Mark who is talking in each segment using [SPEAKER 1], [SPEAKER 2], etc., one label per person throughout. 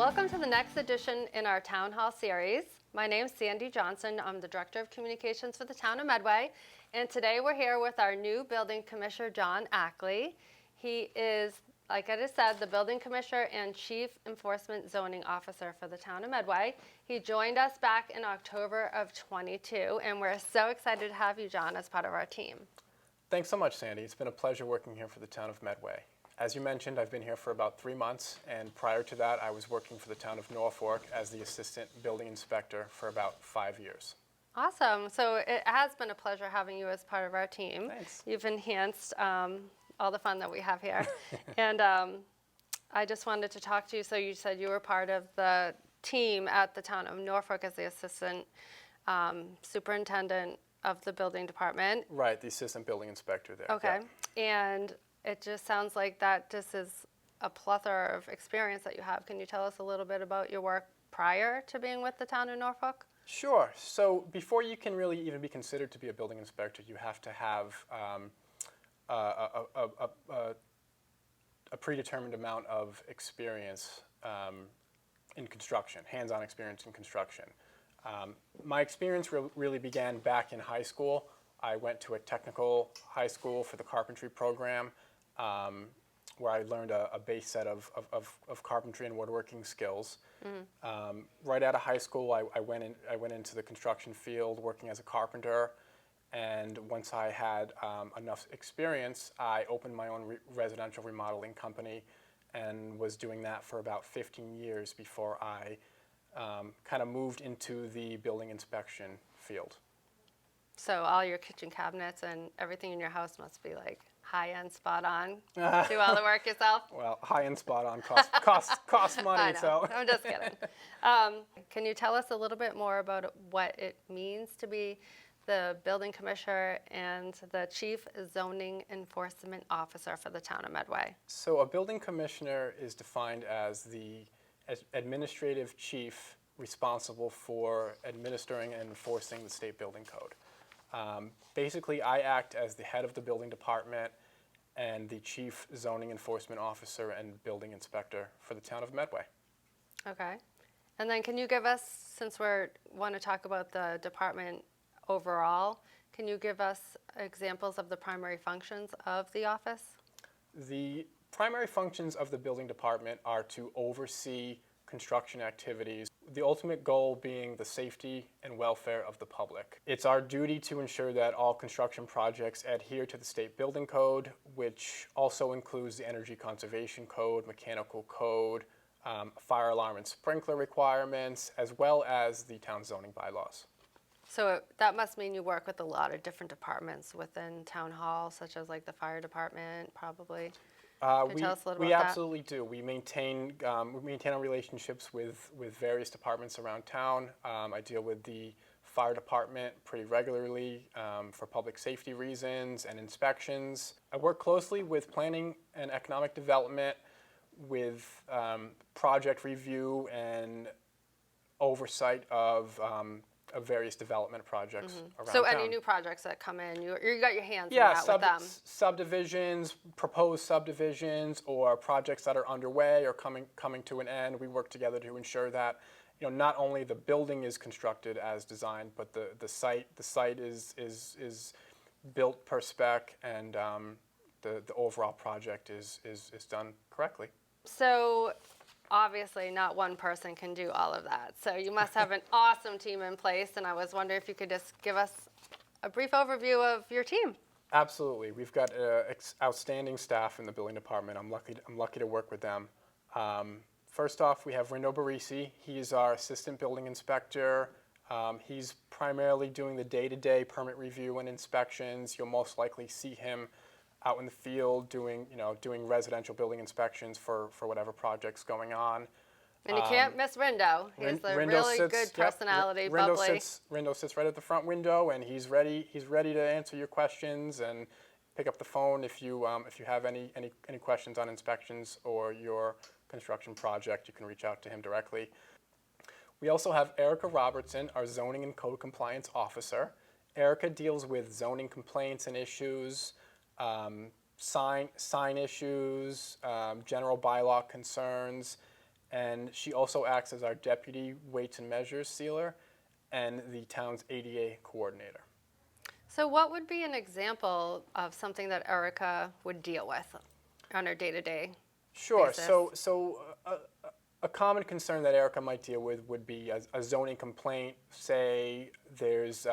[SPEAKER 1] Welcome to the next edition in our Town Hall series. My name is Sandy Johnson. I'm the Director of Communications for the Town of Medway. And today we're here with our new Building Commissioner, John Ackley. He is, like I just said, the Building Commissioner and Chief Enforcement Zoning Officer for the Town of Medway. He joined us back in October of 22, and we're so excited to have you, John, as part of our team.
[SPEAKER 2] Thanks so much, Sandy. It's been a pleasure working here for the Town of Medway. As you mentioned, I've been here for about 3 months, and prior to that, I was working for the Town of Norfolk as the Assistant Building Inspector for about 5 years.
[SPEAKER 1] Awesome. So it has been a pleasure having you as part of our team.
[SPEAKER 2] Thanks.
[SPEAKER 1] You've enhanced all the fun that we have here. And I just wanted to talk to you. So you said you were part of the team at the Town of Norfolk as the Assistant Superintendent of the Building Department.
[SPEAKER 2] Right, the Assistant Building Inspector there.
[SPEAKER 1] Okay.
[SPEAKER 2] Yeah.
[SPEAKER 1] And it just sounds like that just is a plethora of experience that you have. Can you tell us a little bit about your work prior to being with the Town of Norfolk?
[SPEAKER 2] Sure. So before you can really even be considered to be a building inspector, you have to have a predetermined amount of experience in construction, hands-on experience in construction. My experience really began back in high school. I went to a technical high school for the carpentry program, where I learned a base set of carpentry and woodworking skills. Mm-hmm. Right out of high school, I went into the construction field working as a carpenter, and once I had enough experience, I opened my own residential remodeling company and was doing that for about 15 years before I kind of moved into the building inspection field.
[SPEAKER 1] So all your kitchen cabinets and everything in your house must be like high-end, spot-on. Do all the work yourself?
[SPEAKER 2] Well, high-end, spot-on costs money.
[SPEAKER 1] I know.
[SPEAKER 2] So
[SPEAKER 1] I'm just kidding. Can you tell us a little bit more about what it means to be the Building Commissioner and the Chief Zoning Enforcement Officer for the Town of Medway?
[SPEAKER 2] So a building commissioner is defined as the administrative chief responsible for administering and enforcing the state building code. Basically, I act as the head of the building department and the chief zoning enforcement officer and building inspector for the Town of Medway.
[SPEAKER 1] Okay. And then can you give us, since we want to talk about the department overall, can you give us examples of the primary functions of the office?
[SPEAKER 2] The primary functions of the building department are to oversee construction activities, the ultimate goal being the safety and welfare of the public. It's our duty to ensure that all construction projects adhere to the state building code, which also includes the energy conservation code, mechanical code, fire alarm and sprinkler requirements, as well as the town zoning bylaws.
[SPEAKER 1] So that must mean you work with a lot of different departments within town hall, such as like the fire department, probably. Can you tell us a little
[SPEAKER 2] we
[SPEAKER 1] about that?
[SPEAKER 2] absolutely do. We maintain our relationships with various departments around town. I deal with the fire department pretty regularly for public safety reasons and inspections. I work closely with planning and economic development, with project review and oversight of various development projects around
[SPEAKER 1] So
[SPEAKER 2] town.
[SPEAKER 1] any new projects that come in, you got your hands in that with them?
[SPEAKER 2] Subdivisions, proposed subdivisions, or projects that are underway or coming to an end. We work together to ensure that not only the building is constructed as designed, but the site is built per spec, and the overall project is done correctly.
[SPEAKER 1] So obviously not one person can do all of that. So you must have an awesome team in place, and I was wondering if you could just give us a brief overview of your team.
[SPEAKER 2] Absolutely. We've got outstanding staff in the building department. I'm lucky to work with them. First off, we have Rindo Barisi. He's our assistant building inspector. He's primarily doing the day-to-day permit review and inspections. You'll most likely see him out in the field doing residential building inspections for whatever project's going on.
[SPEAKER 1] And you can't miss Rindo. He's a really good personality, bubbly.
[SPEAKER 2] Rindo sits right at the front window, and he's ready to answer your questions and pick up the phone if you have any questions on inspections or your construction project. You can reach out to him directly. We also have Erica Robertson, our zoning and code compliance officer. Erica deals with zoning complaints and issues, sign issues, general bylaw concerns, and she also acts as our deputy weights and measures sealer and the town's ADA coordinator.
[SPEAKER 1] So what would be an example of something that Erica would deal with on her day-to-day
[SPEAKER 2] Sure.
[SPEAKER 1] basis?
[SPEAKER 2] A common concern that Erica might deal with would be a zoning complaint. Say there's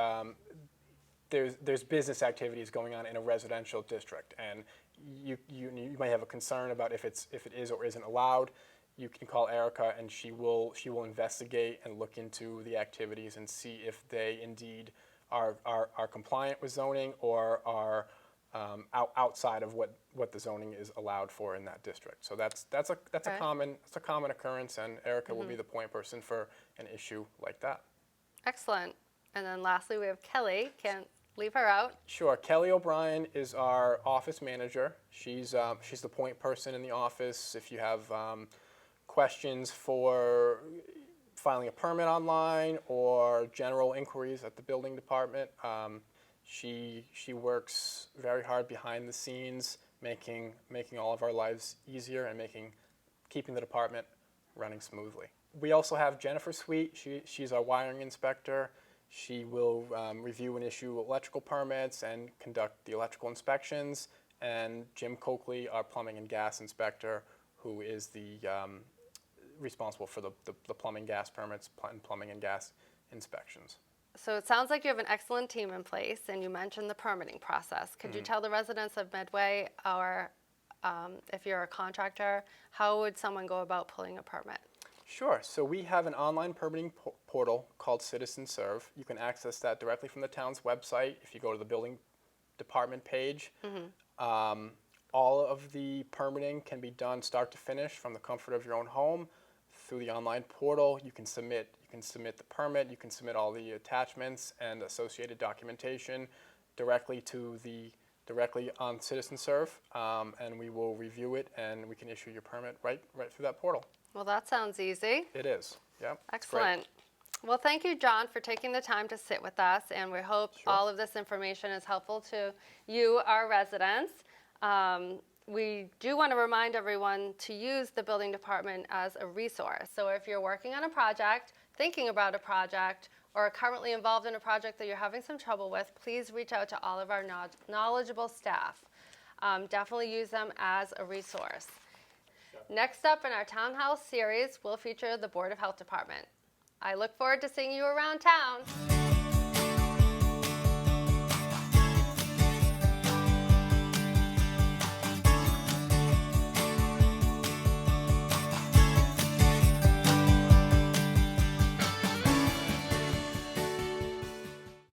[SPEAKER 2] business activities going on in a residential district, and you might have a concern about if it is or isn't allowed. You can call Erica, and she will investigate and look into the activities and see if they indeed are compliant with zoning or are outside of what the zoning is allowed for in that district. So that's
[SPEAKER 1] Okay.
[SPEAKER 2] a common occurrence, and Erica will be the point person for an issue like that.
[SPEAKER 1] Excellent. And then lastly, we have Kelly. Can't leave her out.
[SPEAKER 2] Sure. Kelly O'Brien is our office manager. She's the point person in the office. If you have questions for filing a permit online or general inquiries at the building department, she works very hard behind the scenes, making all of our lives easier and keeping the department running smoothly. We also have Jennifer Sweet. She's our wiring inspector. She will review and issue electrical permits and conduct the electrical inspections. And Jim Coakley, our plumbing and gas inspector, who is the responsible for the plumbing, gas permits, and plumbing and gas inspections.
[SPEAKER 1] So it sounds like you have an excellent team in place, and you mentioned the permitting process. Could you tell the residents of Medway, or if you're a contractor, how would someone go about pulling a permit?
[SPEAKER 2] Sure. So we have an online permitting portal called Citizen Serve. You can access that directly from the town's website if you go to the building department page. All of the permitting can be done start to finish from the comfort of your own home through the online portal. You can submit the permit. You can submit all the attachments and associated documentation directly on Citizen Serve, and we will review it and we can issue your permit right through that portal.
[SPEAKER 1] Well, that sounds easy.
[SPEAKER 2] It is. Yeah.
[SPEAKER 1] Excellent. Well, thank you, John, for taking the time to sit with us, and we hope all of this information is helpful to you, our residents. We do want to remind everyone to use the building department as a resource. So if you're working on a project, thinking about a project, or are currently involved in a project that you're having some trouble with, please reach out to all of our knowledgeable staff. Definitely use them as a resource. Next up in our Town Hall series, we'll feature the Board of Health Department. I look forward to seeing you around town.